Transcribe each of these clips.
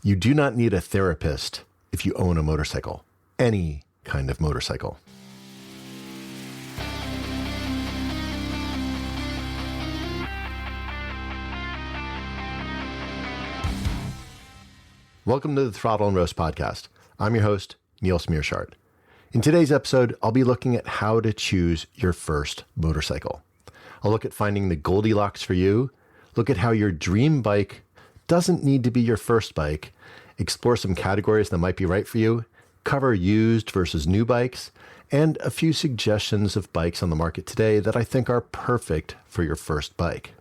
You do not need a therapist if you own a motorcycle, any kind of motorcycle. Welcome to the Throttle and Roast podcast. I'm your host, Neil Smearshart. In today's episode, I'll be looking at how to choose your first motorcycle. I'll look at finding the Goldilocks for you, look at how your dream bike doesn't need to be your first bike, explore some categories that might be right for you, cover used versus new bikes, and a few suggestions of bikes on the market today that I think are perfect for your first bike.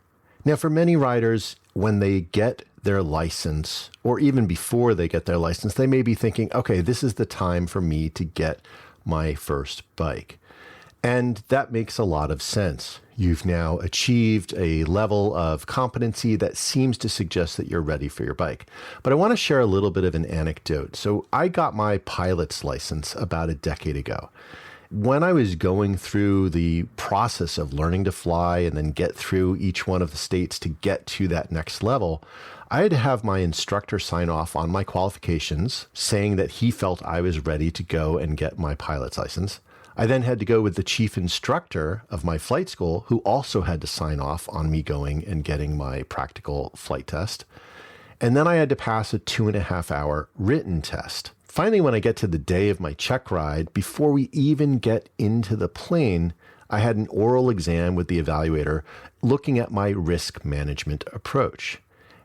Now, for many riders, when they get their license, or even before they get their license, they may be thinking, okay, this is the time for me to get my first bike. And that makes a lot of sense. You've now achieved a level of competency that seems to suggest that you're ready for your bike. But I want to share a little bit of an anecdote. So I got my pilot's license about a decade ago. When I was going through the process of learning to fly and then get through each one of the states to get to that next level, I had to have my instructor sign off on my qualifications, saying that he felt I was ready to go and get my pilot's license. I then had to go with the chief instructor of my flight school, who also had to sign off on me going and getting my practical flight test. And then I had to pass a 2.5-hour written test. Finally, when I get to the day of my check ride, before we even get into the plane, I had an oral exam with the evaluator looking at my risk management approach.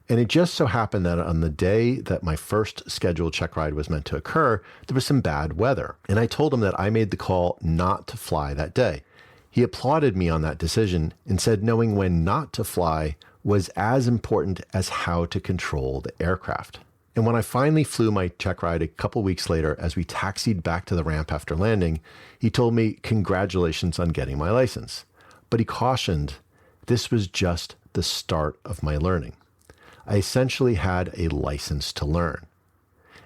And it just so happened that on the day that my first scheduled check ride was meant to occur, there was some bad weather. And I told him that I made the call not to fly that day. He applauded me on that decision and said knowing when not to fly was as important as how to control the aircraft. And when I finally flew my check ride a couple weeks later, as we taxied back to the ramp after landing, he told me congratulations on getting my license. But he cautioned this was just the start of my learning. I essentially had a license to learn.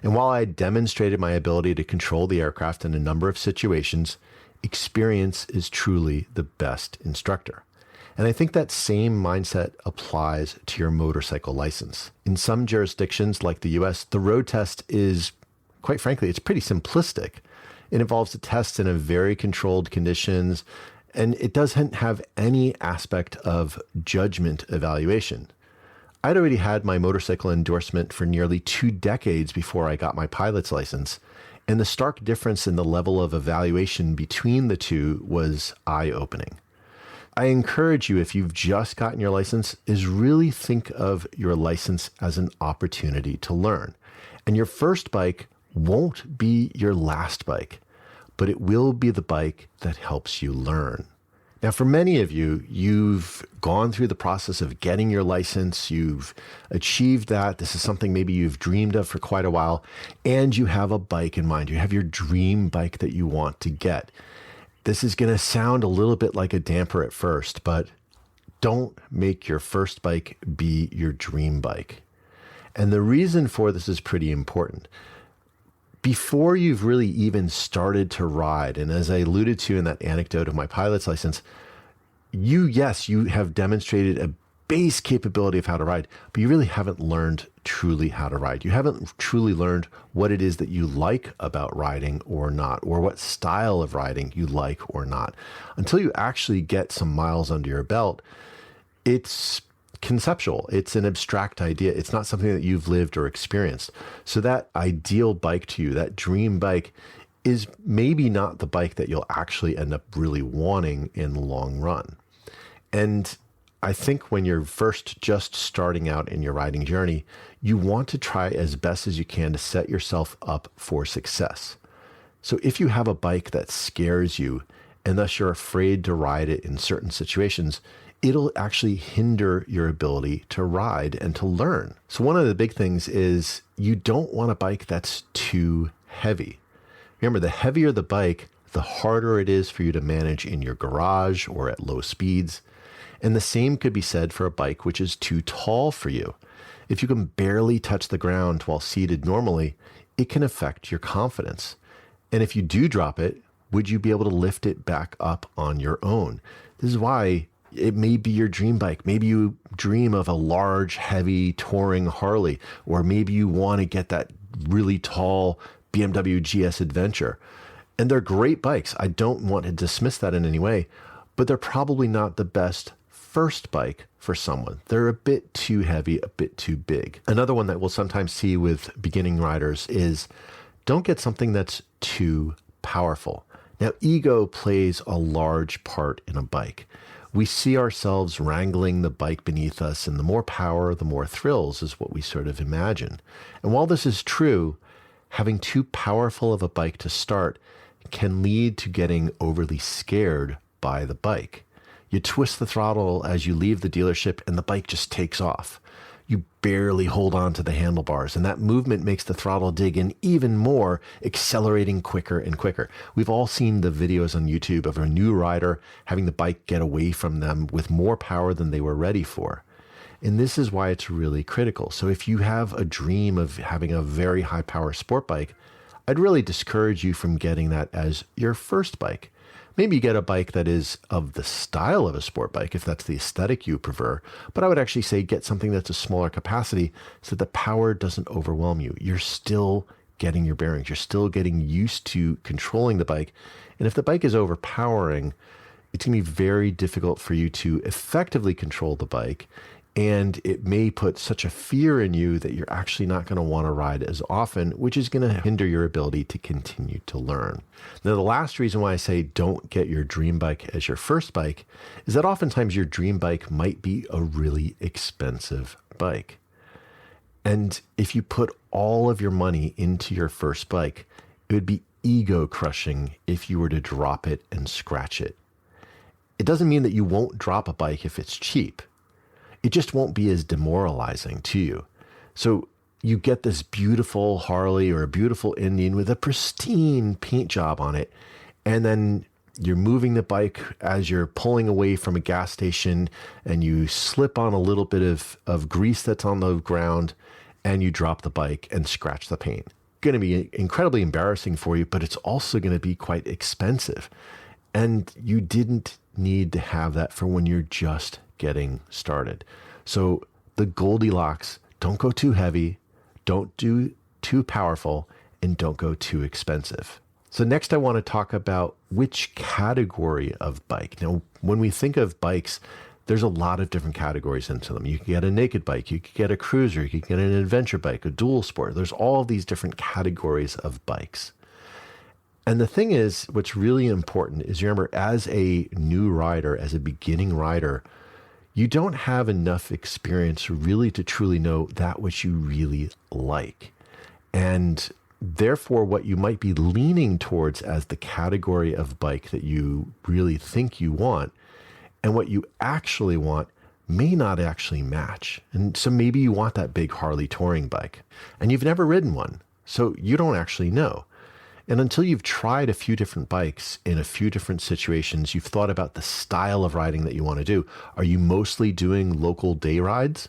And while I had demonstrated my ability to control the aircraft in a number of situations, experience is truly the best instructor. And I think that same mindset applies to your motorcycle license. In some jurisdictions like the US, the road test is, quite frankly, it's pretty simplistic. It involves a test in a very controlled conditions, and it doesn't have any aspect of judgment evaluation. I'd already had my motorcycle endorsement for nearly 2 decades before I got my pilot's license, and the stark difference in the level of evaluation between the two was eye-opening. I encourage you, if you've just gotten your license, is really think of your license as an opportunity to learn. And your first bike won't be your last bike, but it will be the bike that helps you learn. Now, for many of you, you've gone through the process of getting your license, you've achieved that. This is something maybe you've dreamed of for quite a while, and you have a bike in mind. You have your dream bike that you want to get. This is going to sound a little bit like a damper at first, but don't make your first bike be your dream bike. And the reason for this is pretty important. Before you've really even started to ride, and as I alluded to in that anecdote of my pilot's license, you have demonstrated a base capability of how to ride, but you really haven't learned truly how to ride. You haven't truly learned what it is that you like about riding or not, or what style of riding you like or not. Until you actually get some miles under your belt, it's conceptual. It's an abstract idea. It's not something that you've lived or experienced. So that ideal bike to you, that dream bike, is maybe not the bike that you'll actually end up really wanting in the long run. And I think when you're first just starting out in your riding journey, you want to try as best as you can to set yourself up for success. So if you have a bike that scares you, and thus you're afraid to ride it in certain situations, it'll actually hinder your ability to ride and to learn. So one of the big things is you don't want a bike that's too heavy. Remember, the heavier the bike, the harder it is for you to manage in your garage or at low speeds. And the same could be said for a bike which is too tall for you. If you can barely touch the ground while seated normally, it can affect your confidence. And if you do drop it, would you be able to lift it back up on your own? This is why It may be your dream bike. Maybe you dream of a large, heavy, touring Harley, or maybe you want to get that really tall BMW GS Adventure. And they're great bikes. I don't want to dismiss that in any way, but they're probably not the best first bike for someone. They're a bit too heavy, a bit too big. Another one that we'll sometimes see with beginning riders is don't get something that's too powerful. Now, ego plays a large part in a bike. We see ourselves wrangling the bike beneath us, and the more power, the more thrills is what we sort of imagine. And while this is true, having too powerful of a bike to start can lead to getting overly scared by the bike. You twist the throttle as you leave the dealership and the bike just takes off. You barely hold on to the handlebars, and that movement makes the throttle dig in even more, accelerating quicker and quicker. We've all seen the videos on YouTube of a new rider having the bike get away from them with more power than they were ready for. And this is why it's really critical. So if you have a dream of having a very high power sport bike, I'd really discourage you from getting that as your first bike. Maybe get a bike that is of the style of a sport bike, if that's the aesthetic you prefer. But I would actually say get something that's a smaller capacity so that the power doesn't overwhelm you. You're still getting your bearings. You're still getting used to controlling the bike. And if the bike is overpowering, it's going to be very difficult for you to effectively control the bike. And it may put such a fear in you that you're actually not going to want to ride as often, which is going to hinder your ability to continue to learn. Now, the last reason why I say don't get your dream bike as your first bike is that oftentimes your dream bike might be a really expensive bike. And if you put all of your money into your first bike, it would be ego crushing if you were to drop it and scratch it. It doesn't mean that you won't drop a bike if it's cheap. It just won't be as demoralizing to you. So you get this beautiful Harley or a beautiful Indian with a pristine paint job on it, and then you're moving the bike as you're pulling away from a gas station, and you slip on a little bit of grease that's on the ground, and you drop the bike and scratch the paint. Going to be incredibly embarrassing for you, but it's also going to be quite expensive. And you didn't need to have that for when you're just getting started. So the Goldilocks, don't go too heavy, don't do too powerful, and don't go too expensive. So next I want to talk about which category of bike. Now, when we think of bikes, there's a lot of different categories into them. You can get a naked bike, you can get a cruiser, you can get an adventure bike, a dual sport. There's all of these different categories of bikes. And the thing is, what's really important is you remember, as a new rider, as a beginning rider, you don't have enough experience really to truly know that which you really like. And therefore, what you might be leaning towards as the category of bike that you really think you want, and what you actually want may not actually match. And so maybe you want that big Harley touring bike, and you've never ridden one, so you don't actually know. And until you've tried a few different bikes in a few different situations, you've thought about the style of riding that you want to do. Are you mostly doing local day rides?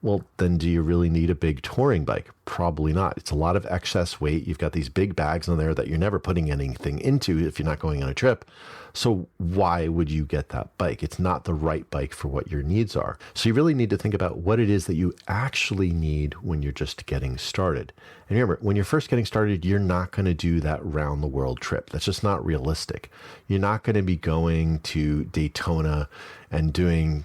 Well, then do you really need a big touring bike? Probably not. It's a lot of excess weight. You've got these big bags on there that you're never putting anything into if you're not going on a trip. So why would you get that bike? It's not the right bike for what your needs are. So you really need to think about what it is that you actually need when you're just getting started. And remember, when you're first getting started, you're not going to do that round the world trip. That's just not realistic. You're not going to be going to Daytona and doing,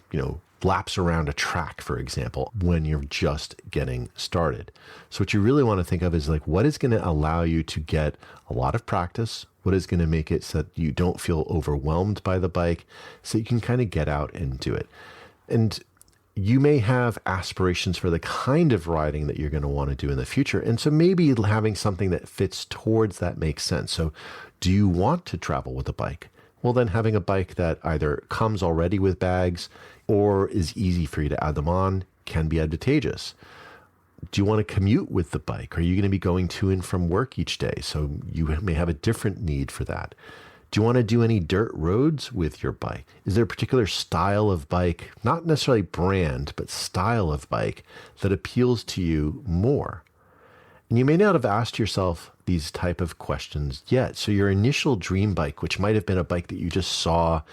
laps around a track, for example, when you're just getting started. So what you really want to think of is what is going to allow you to get a lot of practice? What is going to make it so that you don't feel overwhelmed by the bike, so you can kind of get out and do it? And you may have aspirations for the kind of riding that you're going to want to do in the future. And so maybe having something that fits towards that makes sense. So do you want to travel with a bike? Well, then having a bike that either comes already with bags or is easy for you to add them on can be advantageous. Do you want to commute with the bike? Are you going to be going to and from work each day? So you may have a different need for that. Do you want to do any dirt roads with your bike? Is there a particular style of bike, not necessarily brand, but style of bike that appeals to you more? And you may not have asked yourself these type of questions yet. So your initial dream bike, which might have been a bike that you just saw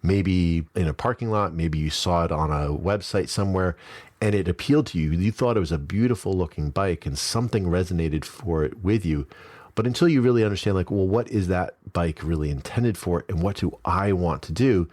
maybe in a parking lot, maybe you saw it on a website somewhere and it appealed to you. You thought it was a beautiful looking bike and something resonated for it with you. But until you really understand, like, well, what is that bike really intended for and what do I want to do?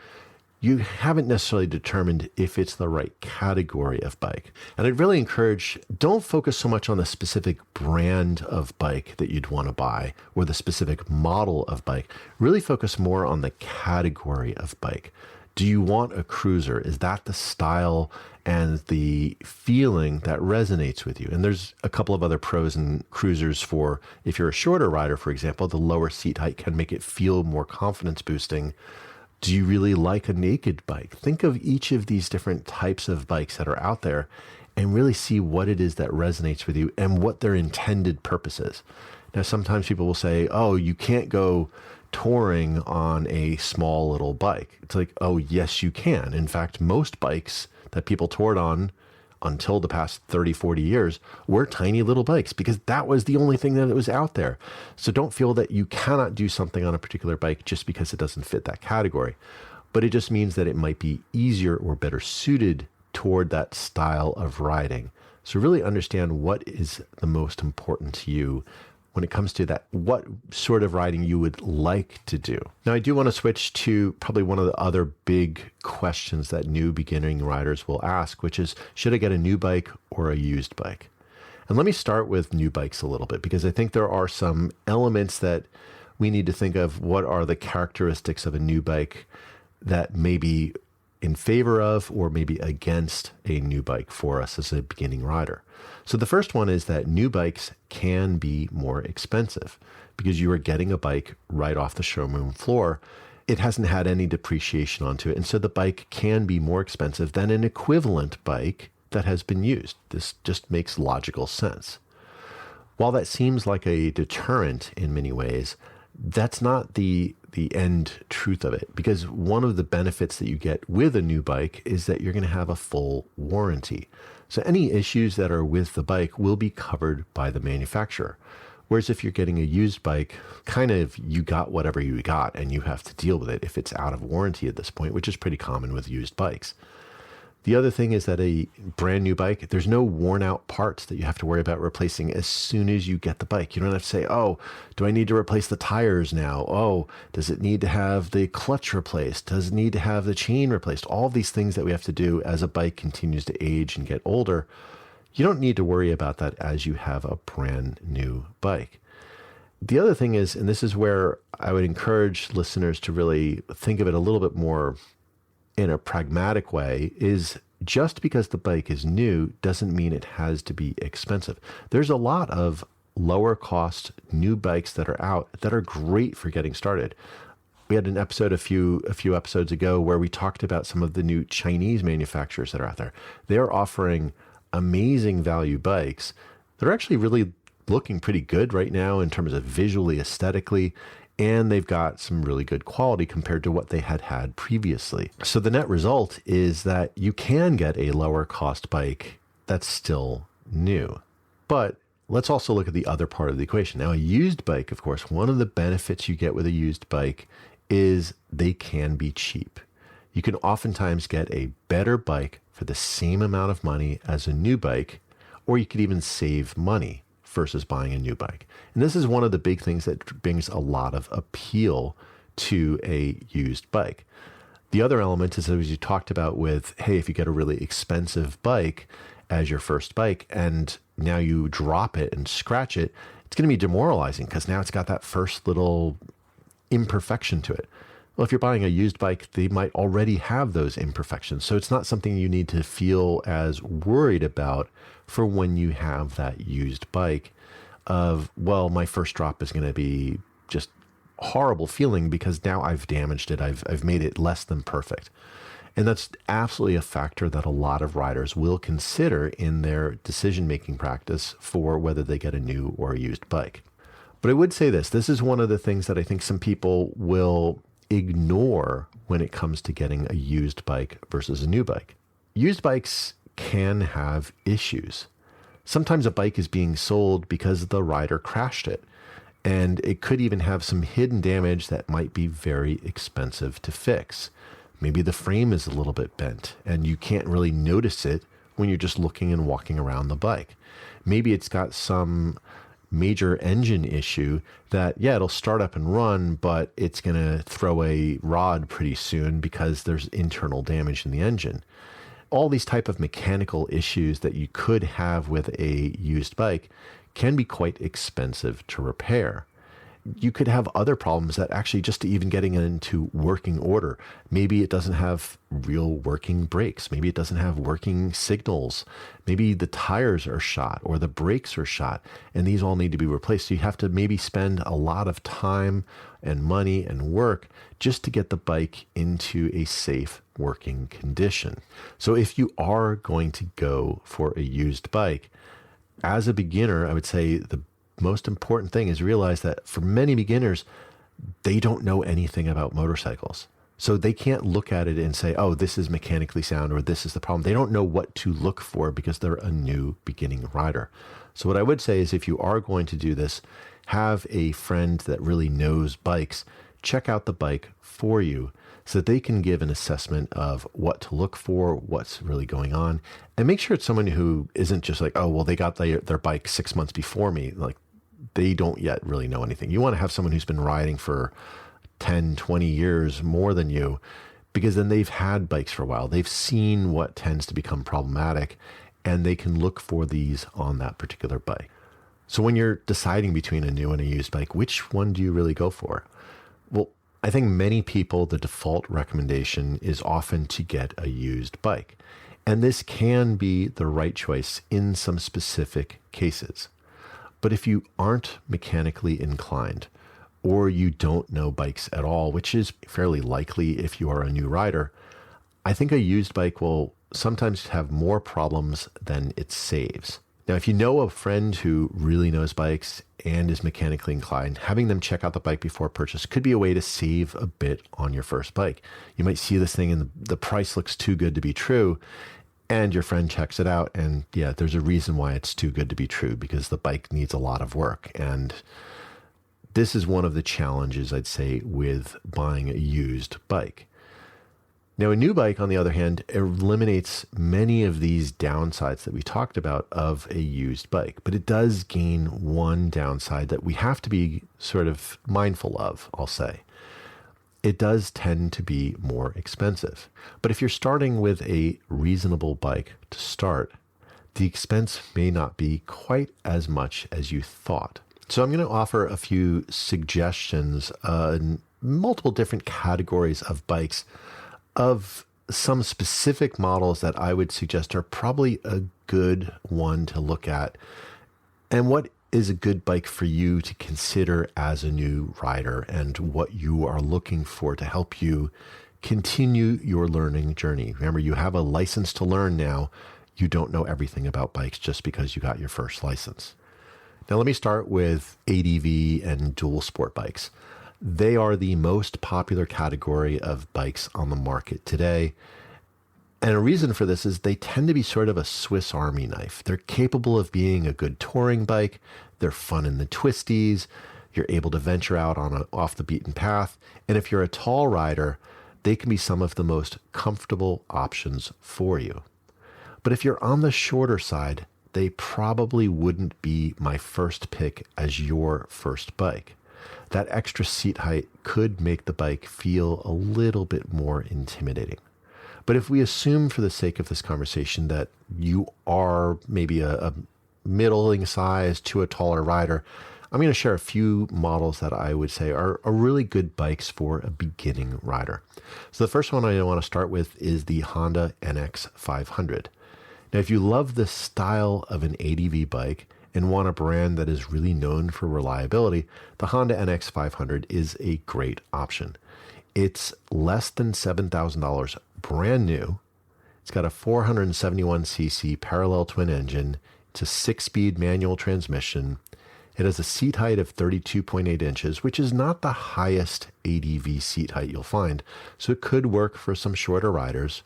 You haven't necessarily determined if it's the right category of bike. And I'd really encourage, don't focus so much on the specific brand of bike that you'd want to buy or the specific model of bike. Really focus more on the category of bike. Do you want a cruiser? Is that the style and the feeling that resonates with you? And there's a couple of other pros in cruisers for, if you're a shorter rider, for example, the lower seat height can make it feel more confidence boosting. Do you really like a naked bike? Think of each of these different types of bikes that are out there and really see what it is that resonates with you and what their intended purpose is. Now, sometimes people will say, oh, you can't go touring on a small little bike. It's like, oh, yes, you can. In fact, most bikes that people toured on until the past 30, 40 years were tiny little bikes because that was the only thing that was out there. So don't feel that you cannot do something on a particular bike just because it doesn't fit that category. But it just means that it might be easier or better suited toward that style of riding. So really understand what is the most important to you when it comes to that, what sort of riding you would like to do. Now, I do want to switch to probably one of the other big questions that new beginning riders will ask, which is, should I get a new bike or a used bike? And let me start with new bikes a little bit, because I think there are some elements that we need to think of. What are the characteristics of a new bike that may be in favor of or maybe against a new bike for us as a beginning rider? So the first one is that new bikes can be more expensive because you are getting a bike right off the showroom floor. It hasn't had any depreciation onto it. And so the bike can be more expensive than an equivalent bike that has been used. This just makes logical sense. While that seems like a deterrent in many ways, that's not the end truth of it, because one of the benefits that you get with a new bike is that you're going to have a full warranty. So any issues that are with the bike will be covered by the manufacturer. Whereas if you're getting a used bike, kind of you got whatever you got and you have to deal with it if it's out of warranty at this point, which is pretty common with used bikes. The other thing is that a brand new bike, there's no worn out parts that you have to worry about replacing as soon as you get the bike. You don't have to say, oh, do I need to replace the tires now? Oh, does it need to have the clutch replaced? Does it need to have the chain replaced? All these things that we have to do as a bike continues to age and get older. You don't need to worry about that as you have a brand new bike. The other thing is, and this is where I would encourage listeners to really think of it a little bit more in a pragmatic way, is just because the bike is new doesn't mean it has to be expensive. There's a lot of lower cost new bikes that are out that are great for getting started. We had an episode a few episodes ago where we talked about some of the new Chinese manufacturers that are out there. They're offering amazing value bikes. They're actually really looking pretty good right now in terms of visually, aesthetically, and they've got some really good quality compared to what they had previously. So the net result is that you can get a lower cost bike that's still new. But let's also look at the other part of the equation. Now, a used bike, of course, one of the benefits you get with a used bike is they can be cheap. You can oftentimes get a better bike for the same amount of money as a new bike, or you could even save money versus buying a new bike. And this is one of the big things that brings a lot of appeal to a used bike. The other element is, as you talked about with, hey, if you get a really expensive bike as your first bike and now you drop it and scratch it, it's going to be demoralizing because now it's got that first little imperfection to it. Well, if you're buying a used bike, they might already have those imperfections. So it's not something you need to feel as worried about for when you have that used bike of, well, my first drop is going to be just horrible feeling because now I've damaged it. I've made it less than perfect. And that's absolutely a factor that a lot of riders will consider in their decision-making practice for whether they get a new or a used bike. But I would say this is one of the things that I think some people will ignore when it comes to getting a used bike versus a new bike. Used bikes can have issues. Sometimes a bike is being sold because the rider crashed it, and it could even have some hidden damage that might be very expensive to fix. Maybe the frame is a little bit bent and you can't really notice it when you're just looking and walking around the bike. Maybe it's got some major engine issue that, yeah, it'll start up and run, but it's going to throw a rod pretty soon because there's internal damage in the engine. All these type of mechanical issues that you could have with a used bike can be quite expensive to repair. You could have other problems that actually just even getting it into working order. Maybe it doesn't have real working brakes. Maybe it doesn't have working signals. Maybe the tires are shot or the brakes are shot, and these all need to be replaced. So you have to maybe spend a lot of time and money and work just to get the bike into a safe working condition. So if you are going to go for a used bike, as a beginner, I would say the most important thing is realize that for many beginners, they don't know anything about motorcycles. So they can't look at it and say, oh, this is mechanically sound or this is the problem. They don't know what to look for because they're a new beginning rider. So what I would say is if you are going to do this, have a friend that really knows bikes, check out the bike for you so that they can give an assessment of what to look for, what's really going on, and make sure it's someone who isn't just like, oh, well, they got their bike 6 months before me. Like, they don't yet really know anything. You want to have someone who's been riding for 10, 20 years more than you, because then they've had bikes for a while. They've seen what tends to become problematic, and they can look for these on that particular bike. So when you're deciding between a new and a used bike, which one do you really go for? Well, I think many people, the default recommendation is often to get a used bike. And this can be the right choice in some specific cases. But if you aren't mechanically inclined, or you don't know bikes at all, which is fairly likely if you are a new rider, I think a used bike will sometimes have more problems than it saves. Now, if you know a friend who really knows bikes and is mechanically inclined, having them check out the bike before purchase could be a way to save a bit on your first bike. You might see this thing and the price looks too good to be true, and your friend checks it out, and yeah, there's a reason why it's too good to be true, because the bike needs a lot of work. And this is one of the challenges, I'd say, with buying a used bike. Now, a new bike, on the other hand, eliminates many of these downsides that we talked about of a used bike, but it does gain one downside that we have to be sort of mindful of, I'll say. It does tend to be more expensive. But if you're starting with a reasonable bike to start, the expense may not be quite as much as you thought. So I'm going to offer a few suggestions in multiple different categories of bikes, of some specific models that I would suggest are probably a good one to look at, and what is a good bike for you to consider as a new rider, and what you are looking for to help you continue your learning journey. Remember, you have a license to learn now. You don't know everything about bikes just because you got your first license. Now, let me start with ADV and dual sport bikes. They are the most popular category of bikes on the market today. And a reason for this is they tend to be sort of a Swiss Army knife. They're capable of being a good touring bike. They're fun in the twisties. You're able to venture out on an off the beaten path. And if you're a tall rider, they can be some of the most comfortable options for you. But if you're on the shorter side, they probably wouldn't be my first pick as your first bike. That extra seat height could make the bike feel a little bit more intimidating. But if we assume for the sake of this conversation that you are maybe a middling size to a taller rider, I'm going to share a few models that I would say are really good bikes for a beginning rider. So the first one I want to start with is the Honda NX 500. Now, if you love the style of an ADV bike and want a brand that is really known for reliability, the Honda NX 500 is a great option. It's less than $7,000 brand new. It's got a 471cc parallel twin engine. It's a 6-speed manual transmission. It has a seat height of 32.8 inches, which is not the highest ADV seat height you'll find, so it could work for some shorter riders.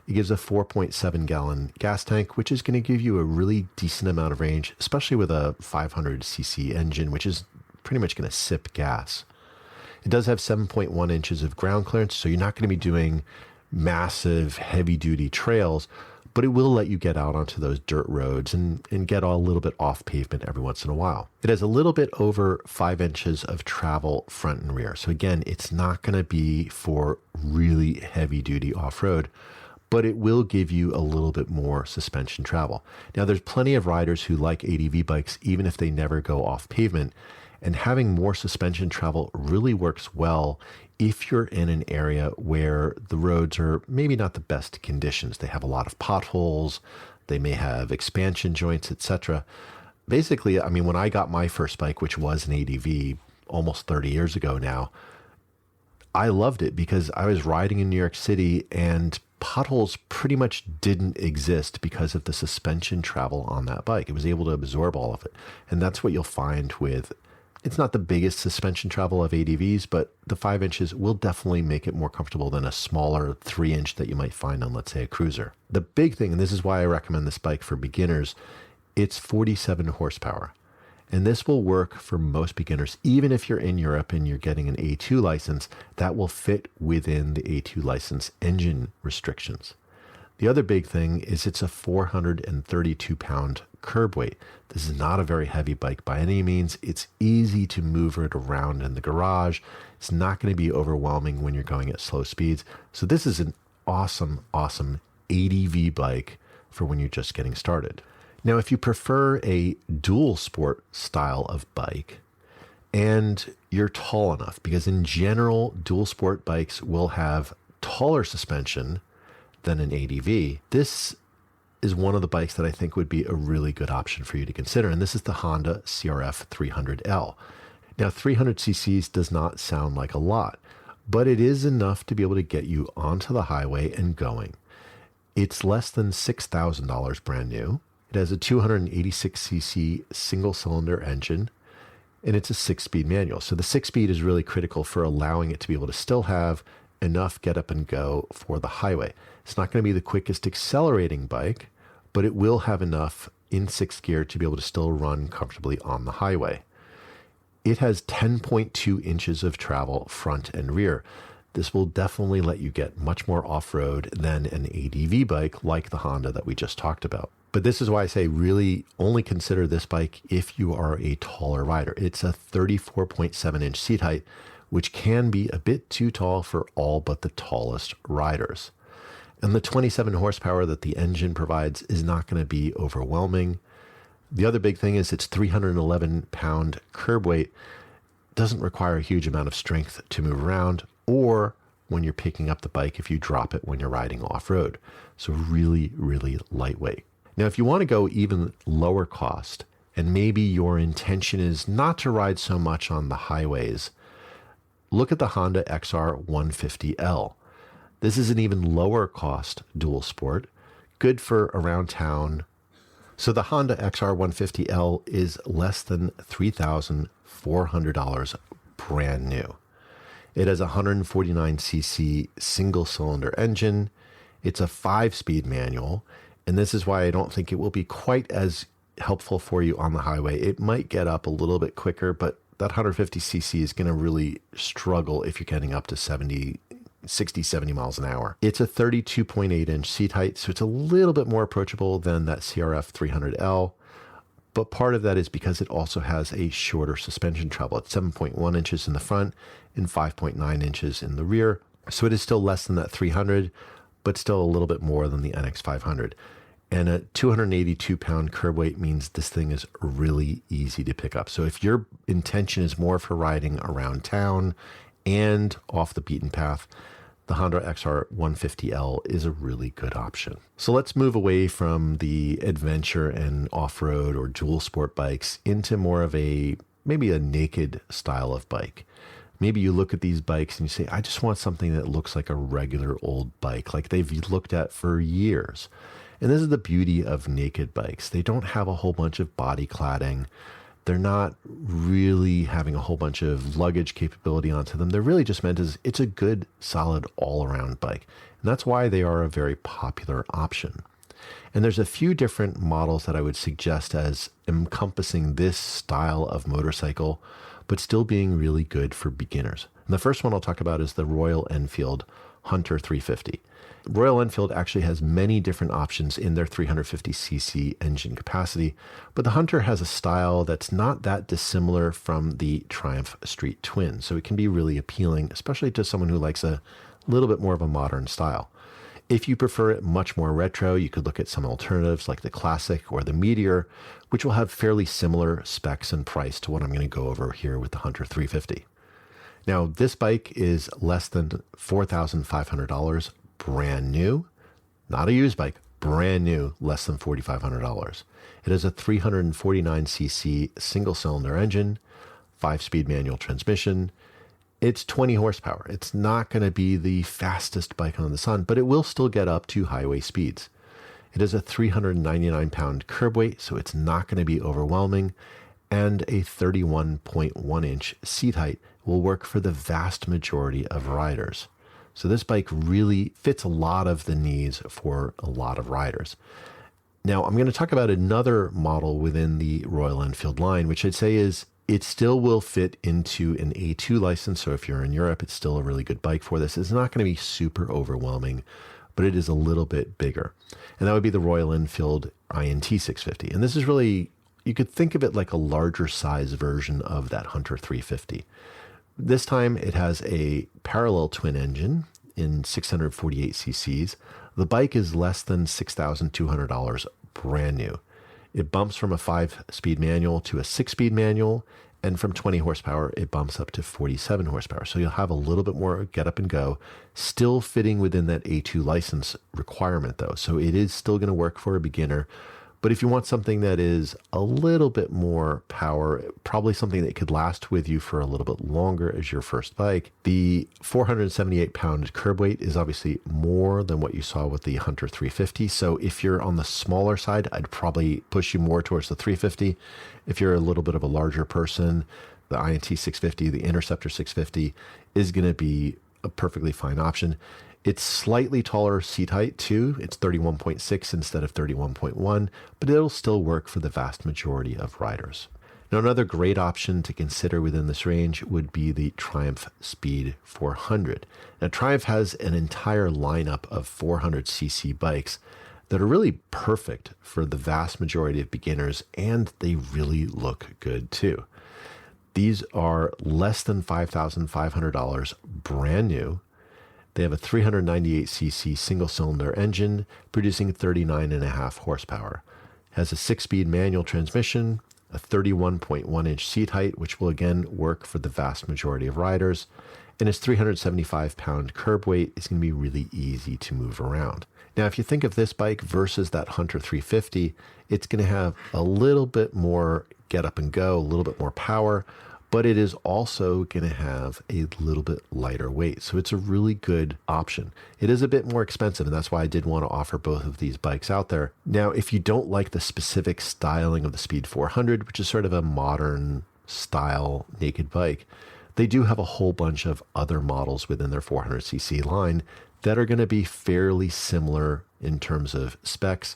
It gives a 4.7 gallon gas tank, which is going to give you a really decent amount of range, especially with a 500cc engine, which is pretty much going to sip gas. It does have 7.1 inches of ground clearance, so you're not going to be doing massive heavy duty trails, but it will let you get out onto those dirt roads and get a little bit off pavement every once in a while. It has a little bit over 5 inches of travel front and rear. So again, it's not going to be for really heavy duty off-road, but it will give you a little bit more suspension travel. Now, there's plenty of riders who like ADV bikes, even if they never go off pavement, and having more suspension travel really works well if you're in an area where the roads are maybe not the best conditions. They have a lot of potholes, they may have expansion joints, etc. Basically, I mean, when I got my first bike, which was an ADV almost 30 years ago now, I loved it because I was riding in New York City and potholes pretty much didn't exist because of the suspension travel on that bike. It was able to absorb all of it. And that's what you'll find with, it's not the biggest suspension travel of ADVs, but the 5 inches will definitely make it more comfortable than a smaller 3-inch that you might find on, let's say, a cruiser. The big thing, and this is why I recommend this bike for beginners, it's 47 horsepower. And this will work for most beginners. Even if you're in Europe and you're getting an A2 license, that will fit within the A2 license engine restrictions. The other big thing is it's a 432 pound curb weight. This is not a very heavy bike by any means. It's easy to move it around in the garage. It's not going to be overwhelming when you're going at slow speeds. So this is an awesome, awesome ADV bike for when you're just getting started. Now, if you prefer a dual sport style of bike and you're tall enough, because in general, dual sport bikes will have taller suspension than an ADV, this is one of the bikes that I think would be a really good option for you to consider. And this is the Honda CRF 300L. Now, 300 cc's does not sound like a lot, but it is enough to be able to get you onto the highway and going. It's less than $6,000 brand new. It has a 286cc single-cylinder engine, and it's a 6-speed manual. So the 6-speed is really critical for allowing it to be able to still have enough get up and go for the highway. It's not going to be the quickest accelerating bike, but it will have enough in 6th gear to be able to still run comfortably on the highway. It has 10.2 inches of travel front and rear. This will definitely let you get much more off-road than an ADV bike like the Honda that we just talked about. But this is why I say really only consider this bike if you are a taller rider. It's a 34.7 inch seat height, which can be a bit too tall for all but the tallest riders. And the 27 horsepower that the engine provides is not going to be overwhelming. The other big thing is its 311 pound curb weight doesn't require a huge amount of strength to move around, or when you're picking up the bike if you drop it when you're riding off-road. So really, really lightweight. Now, if you want to go even lower cost, and maybe your intention is not to ride so much on the highways, look at the Honda XR 150L. This is an even lower cost dual sport, good for around town. So the Honda XR 150L is less than $3,400 brand new. It has a 149cc single-cylinder engine. It's a 5-speed manual, and this is why I don't think it will be quite as helpful for you on the highway. It might get up a little bit quicker, but that 150cc is going to really struggle if you're getting up to 60, 70 miles an hour. It's a 32.8 inch seat height, so it's a little bit more approachable than that CRF 300L. But part of that is because it also has a shorter suspension travel. It's 7.1 inches in the front and 5.9 inches in the rear. So it is still less than that 300, but still a little bit more than the NX 500. And a 282 pound curb weight means this thing is really easy to pick up. So if your intention is more for riding around town and off the beaten path, the Honda XR 150L is a really good option. So let's move away from the adventure and off-road or dual sport bikes into more of maybe a naked style of bike. Maybe you look at these bikes and you say, I just want something that looks like a regular old bike, like they've looked at for years. And this is the beauty of naked bikes. They don't have a whole bunch of body cladding. They're not really having a whole bunch of luggage capability onto them. They're really just meant as it's a good, solid, all-around bike. And that's why they are a very popular option. And there's a few different models that I would suggest as encompassing this style of motorcycle, but still being really good for beginners. And the first one I'll talk about is the Royal Enfield Hunter 350. Royal Enfield actually has many different options in their 350cc engine capacity, but the Hunter has a style that's not that dissimilar from the Triumph Street Twin, so it can be really appealing, especially to someone who likes a little bit more of a modern style. If you prefer it much more retro, you could look at some alternatives like the Classic or the Meteor, which will have fairly similar specs and price to what I'm going to go over here with the Hunter 350. Now, this bike is less than $4,500, brand new, not a used bike, brand new, less than $4,500. It has a 349cc single-cylinder engine, 5-speed manual transmission. It's 20 horsepower. It's not going to be the fastest bike on the sun, but it will still get up to highway speeds. It has a 399-pound curb weight, so it's not going to be overwhelming, and a 31.1-inch seat height will work for the vast majority of riders. So this bike really fits a lot of the needs for a lot of riders. Now, I'm going to talk about another model within the Royal Enfield line, which I'd say is it still will fit into an A2 license. So if you're in Europe, it's still a really good bike for this. It's not going to be super overwhelming, but it is a little bit bigger. And that would be the Royal Enfield INT 650. And this is really, you could think of it like a larger size version of that Hunter 350. This time it has a parallel twin engine in 648 cc's. The bike is less than $6,200, brand new. It bumps from a 5-speed manual to a 6-speed manual, and from 20 horsepower, it bumps up to 47 horsepower. So you'll have a little bit more get up and go, still fitting within that A2 license requirement though. So it is still going to work for a beginner. But if you want something that is a little bit more power, probably something that could last with you for a little bit longer as your first bike, the 478-pound curb weight is obviously more than what you saw with the Hunter 350. So if you're on the smaller side, I'd probably push you more towards the 350. If you're a little bit of a larger person, the INT 650, the Interceptor 650 is going to be a perfectly fine option. It's slightly taller seat height too. It's 31.6 instead of 31.1, but it'll still work for the vast majority of riders. Now, another great option to consider within this range would be the Triumph Speed 400. Now, Triumph has an entire lineup of 400cc bikes that are really perfect for the vast majority of beginners, and they really look good too. These are less than $5,500, brand new. They have a 398cc single-cylinder engine producing 39.5 horsepower. It has a 6-speed manual transmission, a 31.1-inch seat height, which will again work for the vast majority of riders, and its 375-pound curb weight is going to be really easy to move around. Now, if you think of this bike versus that Hunter 350, it's going to have a little bit more get up and go, a little bit more power, but it is also going to have a little bit lighter weight. So it's a really good option. It is a bit more expensive, and that's why I did want to offer both of these bikes out there. Now, if you don't like the specific styling of the Speed 400, which is sort of a modern style naked bike, they do have a whole bunch of other models within their 400cc line that are going to be fairly similar in terms of specs.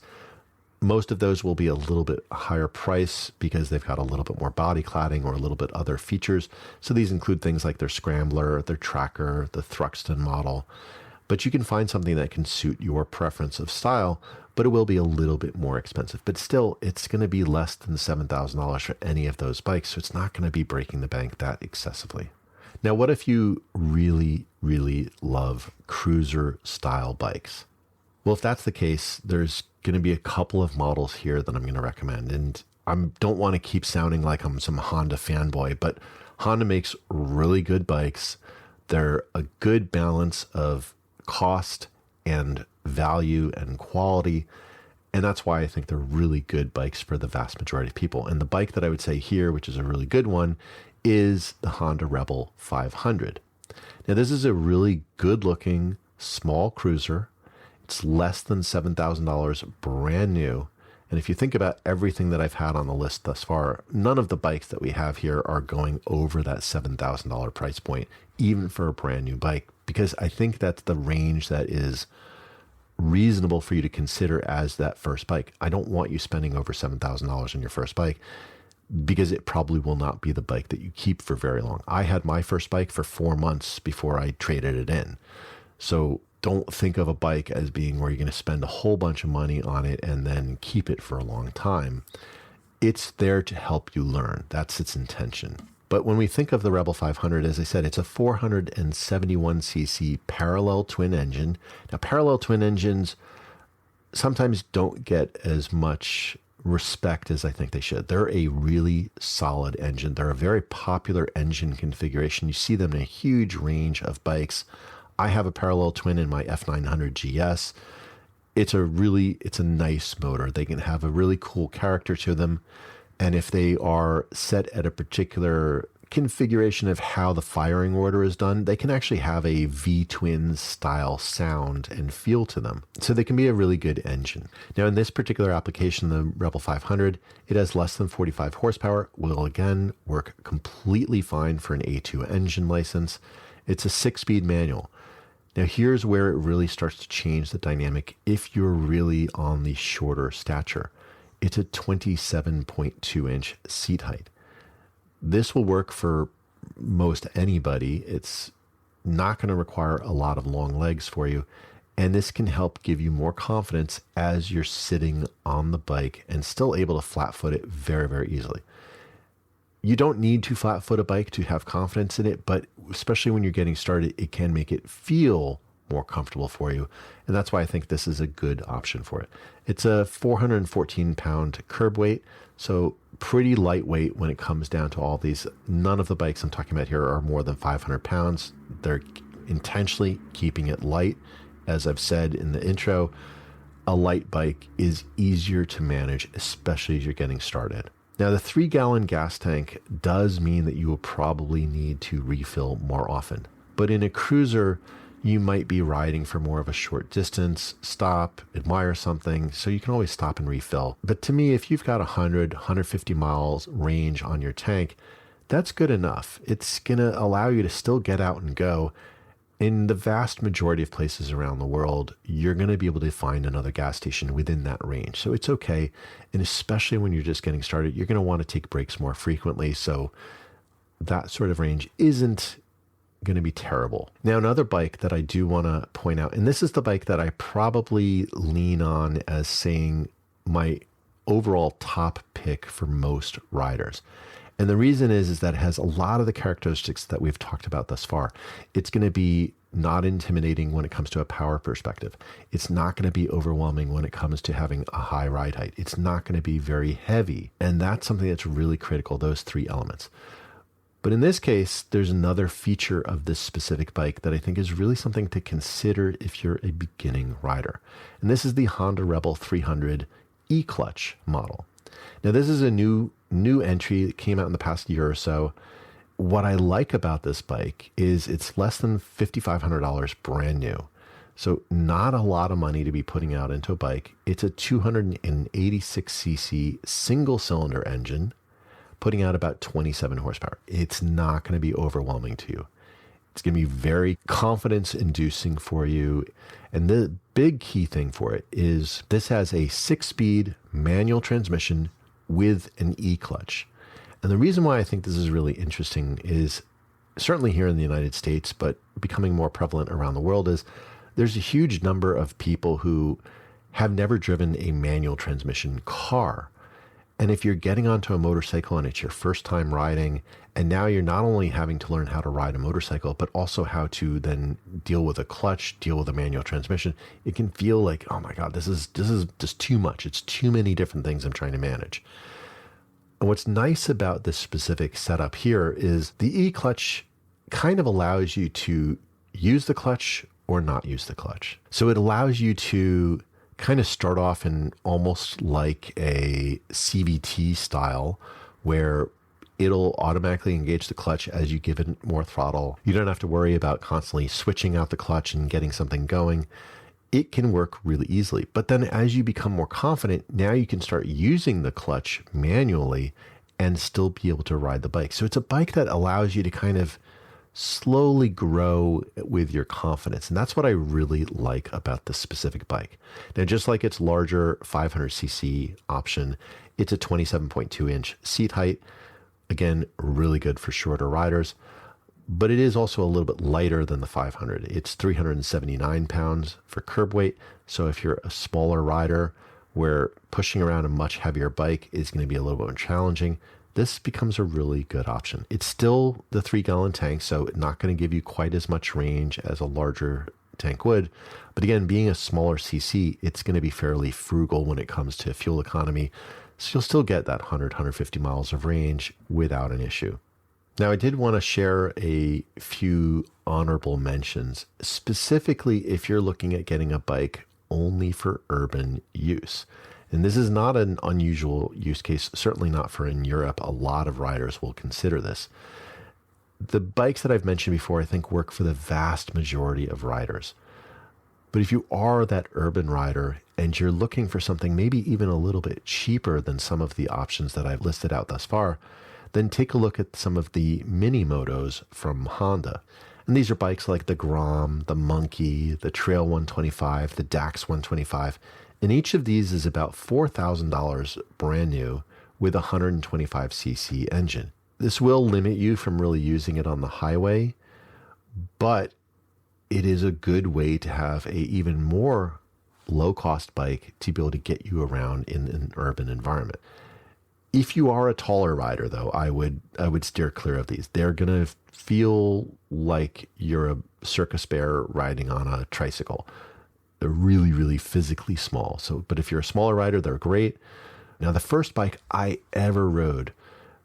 Most of those will be a little bit higher price because they've got a little bit more body cladding or a little bit other features. So these include things like their Scrambler, their Tracker, the Thruxton model. But you can find something that can suit your preference of style, but it will be a little bit more expensive. But still, it's going to be less than $7,000 for any of those bikes, so it's not going to be breaking the bank that excessively. Now, what if you really, really love cruiser style bikes? Well, if that's the case, there's going to be a couple of models here that I'm going to recommend. And I don't want to keep sounding like I'm some Honda fanboy, but Honda makes really good bikes. They're a good balance of cost and value and quality. And that's why I think they're really good bikes for the vast majority of people. And the bike that I would say here, which is a really good one, is the Honda Rebel 500. Now, this is a really good looking small cruiser. It's less than $7,000, brand new. And if you think about everything that I've had on the list thus far, none of the bikes that we have here are going over that $7,000 price point, even for a brand new bike, because I think that's the range that is reasonable for you to consider as that first bike. I don't want you spending over $7,000 on your first bike because it probably will not be the bike that you keep for very long. I had my first bike for 4 months before I traded it in. So don't think of a bike as being where you're going to spend a whole bunch of money on it and then keep it for a long time. It's there to help you learn. That's its intention. But when we think of the Rebel 500, as I said, it's a 471cc parallel twin engine. Now, parallel twin engines sometimes don't get as much respect as I think they should. They're a really solid engine. They're a very popular engine configuration. You see them in a huge range of bikes. I have a parallel twin in my F900 GS. It's a nice motor. They can have a really cool character to them. And if they are set at a particular configuration of how the firing order is done, they can actually have a V-twin style sound and feel to them. So they can be a really good engine. Now, in this particular application, the Rebel 500, it has less than 45 horsepower, will again work completely fine for an A2 engine license. It's a 6-speed manual. Now, here's where it really starts to change the dynamic if you're really on the shorter stature. It's a 27.2 inch seat height. This will work for most anybody. It's not going to require a lot of long legs for you. And this can help give you more confidence as you're sitting on the bike and still able to flat foot it very, very easily. You don't need to flat foot a bike to have confidence in it, but especially when you're getting started, it can make it feel more comfortable for you. And that's why I think this is a good option for it. It's a 414 pound curb weight, so pretty lightweight when it comes down to all these. None of the bikes I'm talking about here are more than 500 pounds. They're intentionally keeping it light. As I've said in the intro, a light bike is easier to manage, especially as you're getting started. Now, the 3-gallon gas tank does mean that you will probably need to refill more often. But in a cruiser, you might be riding for more of a short distance, stop, admire something, so you can always stop and refill. But to me, if you've got 100, 150 miles range on your tank, that's good enough. It's going to allow you to still get out and go. In the vast majority of places around the world, you're going to be able to find another gas station within that range. So it's okay. And especially when you're just getting started, you're going to want to take breaks more frequently. So that sort of range isn't going to be terrible. Now, another bike that I do want to point out, and this is the bike that I probably lean on as saying my overall top pick for most riders. And the reason is that it has a lot of the characteristics that we've talked about thus far. It's going to be not intimidating when it comes to a power perspective. It's not going to be overwhelming when it comes to having a high ride height. It's not going to be very heavy. And that's something that's really critical, those 3 elements. But in this case, there's another feature of this specific bike that I think is really something to consider if you're a beginning rider. And this is the Honda Rebel 300 E-Clutch model. Now, this is a new entry that came out in the past year or so. What I like about this bike is it's less than $5,500 brand new. So not a lot of money to be putting out into a bike. It's a 286cc single cylinder engine, putting out about 27 horsepower. It's not going to be overwhelming to you. It's going to be very confidence inducing for you. And the big key thing for it is this has a 6-speed manual transmission with an E-clutch. And the reason why I think this is really interesting is certainly here in the United States, but becoming more prevalent around the world, is there's a huge number of people who have never driven a manual transmission car. And if you're getting onto a motorcycle and it's your first time riding, and now you're not only having to learn how to ride a motorcycle, but also how to then deal with a clutch, deal with a manual transmission, it can feel like, oh my God, this is just too much. It's too many different things I'm trying to manage. And what's nice about this specific setup here is the E-clutch kind of allows you to use the clutch or not use the clutch. So it allows you to kind of start off in almost like a CVT style where it'll automatically engage the clutch as you give it more throttle. You don't have to worry about constantly switching out the clutch and getting something going. It can work really easily. But then as you become more confident, now you can start using the clutch manually and still be able to ride the bike. So it's a bike that allows you to kind of slowly grow with your confidence. And that's what I really like about this specific bike. Now, just like its larger 500cc option, it's a 27.2 inch seat height. Again, really good for shorter riders. but it is also a little bit lighter than the 500. It's 379 pounds for curb weight. So if you're a smaller rider where pushing around a much heavier bike is going to be a little bit more challenging, this becomes a really good option. It's still the 3-gallon tank, so not going to give you quite as much range as a larger tank would. But again, being a smaller CC, it's going to be fairly frugal when it comes to fuel economy. So you'll still get that 100, 150 miles of range without an issue. Now, I did want to share a few honorable mentions, specifically if you're looking at getting a bike only for urban use. And this is not an unusual use case, certainly not for in Europe. A lot of riders will consider this. The bikes that I've mentioned before, I think, work for the vast majority of riders. But if you are that urban rider and you're looking for something maybe even a little bit cheaper than some of the options that I've listed out thus far, then take a look at some of the mini motos from Honda. And these are bikes like the Grom, the Monkey, the Trail 125, the Dax 125. And each of these is about $4,000 brand new with a 125cc engine. This will limit you from really using it on the highway, but it is a good way to have a even more low-cost bike to be able to get you around in an urban environment. If you are a taller rider, though, I would steer clear of these. They're going to feel like you're a circus bear riding on a tricycle. They're really, really physically small. But if you're a smaller rider, they're great. Now, the first bike I ever rode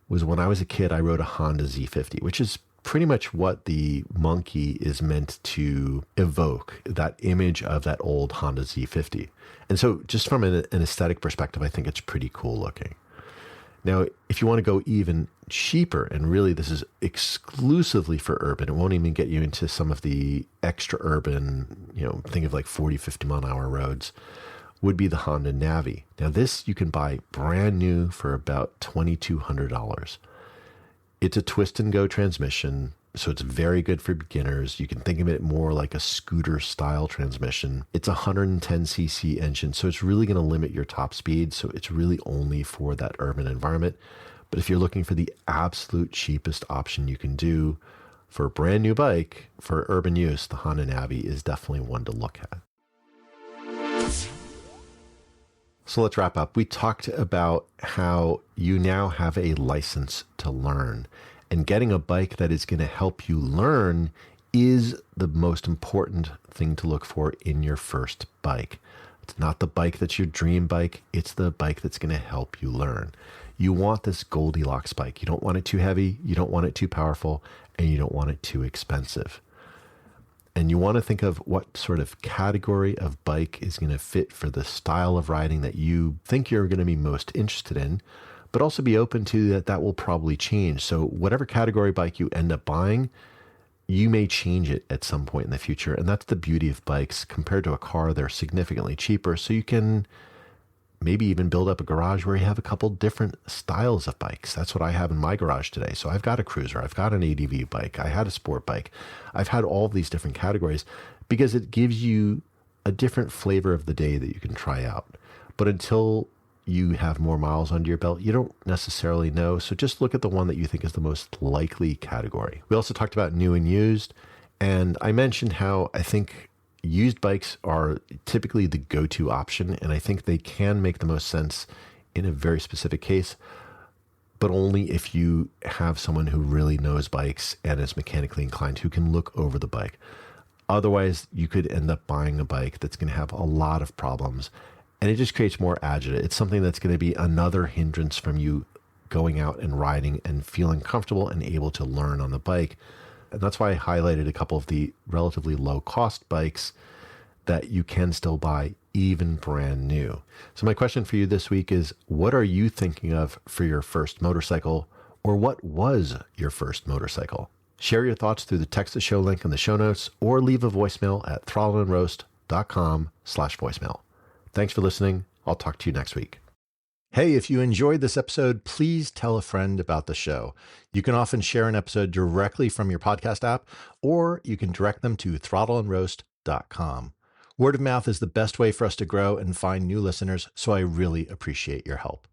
was when I was a kid. I rode a Honda Z50, which is pretty much what the Monkey is meant to evoke, that image of that old Honda Z50. And so just from an aesthetic perspective, I think it's pretty cool looking. Now, if you want to go even cheaper, and really this is exclusively for urban, it won't even get you into some of the extra urban, think of like 40, 50 mile an hour roads, would be the Honda Navi. Now this you can buy brand new for about $2,200. It's a twist and go transmission, so it's very good for beginners. You can think of it more like a scooter style transmission. It's a 110cc engine, so it's really going to limit your top speed. So it's really only for that urban environment. But if you're looking for the absolute cheapest option you can do for a brand new bike for urban use, the Honda Navi is definitely one to look at. So let's wrap up. We talked about how you now have a license to learn, and getting a bike that is going to help you learn is the most important thing to look for in your first bike. It's not the bike that's your dream bike. It's the bike that's going to help you learn. You want this Goldilocks bike. You don't want it too heavy. You don't want it too powerful, and you don't want it too expensive. And you want to think of what sort of category of bike is going to fit for the style of riding that you think you're going to be most interested in, but also be open to that will probably change. So whatever category bike you end up buying, you may change it at some point in the future. And that's the beauty of bikes. Compared to a car, they're significantly cheaper. So you can maybe even build up a garage where you have a couple different styles of bikes. That's what I have in my garage today. So I've got a cruiser, I've got an ADV bike, I had a sport bike. I've had all of these different categories because it gives you a different flavor of the day that you can try out. But until you have more miles under your belt, you don't necessarily know. So just look at the one that you think is the most likely category. We also talked about new and used. And I mentioned how I think used bikes are typically the go-to option, and I think they can make the most sense in a very specific case, but only if you have someone who really knows bikes and is mechanically inclined, who can look over the bike. Otherwise, you could end up buying a bike that's going to have a lot of problems, and it just creates more agita. It's something that's going to be another hindrance from you going out and riding and feeling comfortable and able to learn on the bike. And that's why I highlighted a couple of the relatively low-cost bikes that you can still buy even brand new. So my question for you this week is, what are you thinking of for your first motorcycle, or what was your first motorcycle? Share your thoughts through the text to show link in the show notes, or leave a voicemail at throttleandroast.com/voicemail. Thanks for listening. I'll talk to you next week. Hey, if you enjoyed this episode, please tell a friend about the show. You can often share an episode directly from your podcast app, or you can direct them to throttleandroast.com. Word of mouth is the best way for us to grow and find new listeners, so I really appreciate your help.